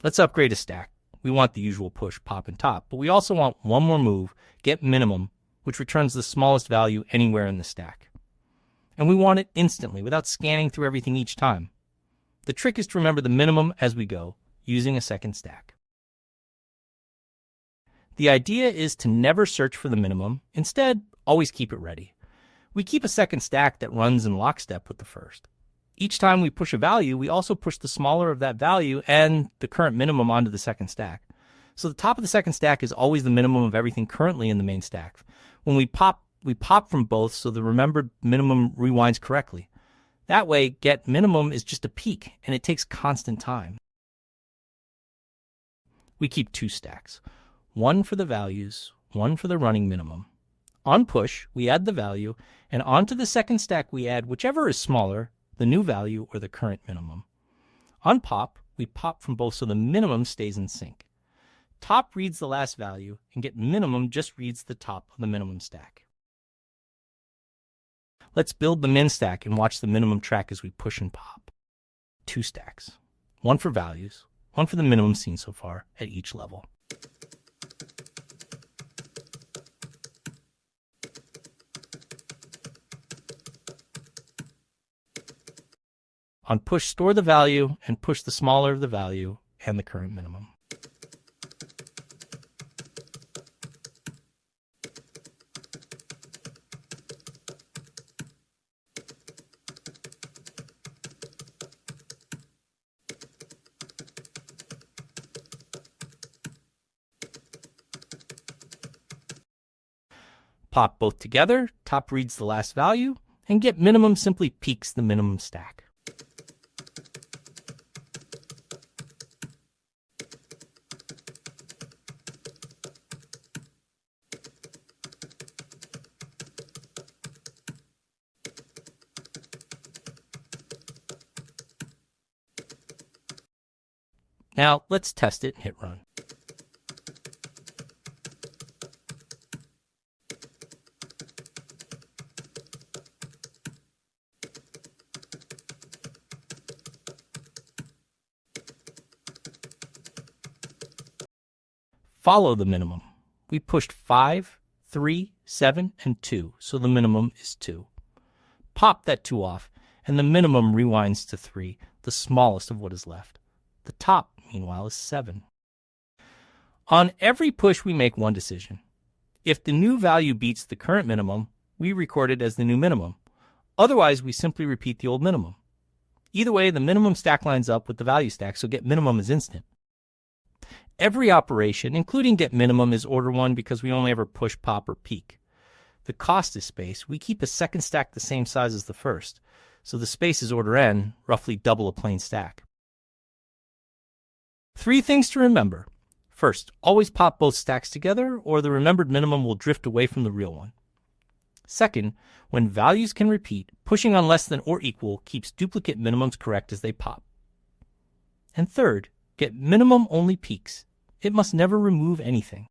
Let's upgrade a stack. We want the usual push, pop, and top, but we also want one more move, get minimum, which returns the smallest value anywhere in the stack. And we want it instantly, without scanning through everything each time. The trick is to remember the minimum as we go, using a second stack. The idea is to never search for the minimum. Instead, always keep it ready. We keep a second stack that runs in lockstep with the first. Each time we push a value, we also push the smaller of that value and the current minimum onto the second stack. So the top of the second stack is always the minimum of everything currently in the main stack. When we pop from both so the remembered minimum rewinds correctly. That way, get minimum is just a peak, and it takes constant time. We keep two stacks, one for the values, one for the running minimum. On push, we add the value, and onto the second stack we add whichever is smaller, the new value or the current minimum. On pop, we pop from both so the minimum stays in sync. Top reads the last value, and get minimum just reads the top of the minimum stack. Let's build the min stack and watch the minimum track as we push and pop. Two stacks, one for values, one for the minimum seen so far at each level. On push, store the value and push the smaller of the value and the current minimum. Pop both together, top reads the last value, and get minimum simply peaks the minimum stack. Now let's test it and hit run. Follow the minimum. We pushed 5, 3, 7, and 2, so the minimum is 2. Pop that 2 off, and the minimum rewinds to 3, the smallest of what is left. The top, meanwhile, is 7. On every push, we make one decision. If the new value beats the current minimum, we record it as the new minimum. Otherwise, we simply repeat the old minimum. Either way, the minimum stack lines up with the value stack, so get minimum is instant. Every operation, including get minimum, is order 1 because we only ever push, pop, or peak. The cost is space. We keep a second stack the same size as the first, so the space is order n, roughly double a plain stack. 3 things to remember. First, always pop both stacks together, or the remembered minimum will drift away from the real one. Second, when values can repeat, pushing on less than or equal keeps duplicate minimums correct as they pop. And third, get minimum only peaks. It must never remove anything.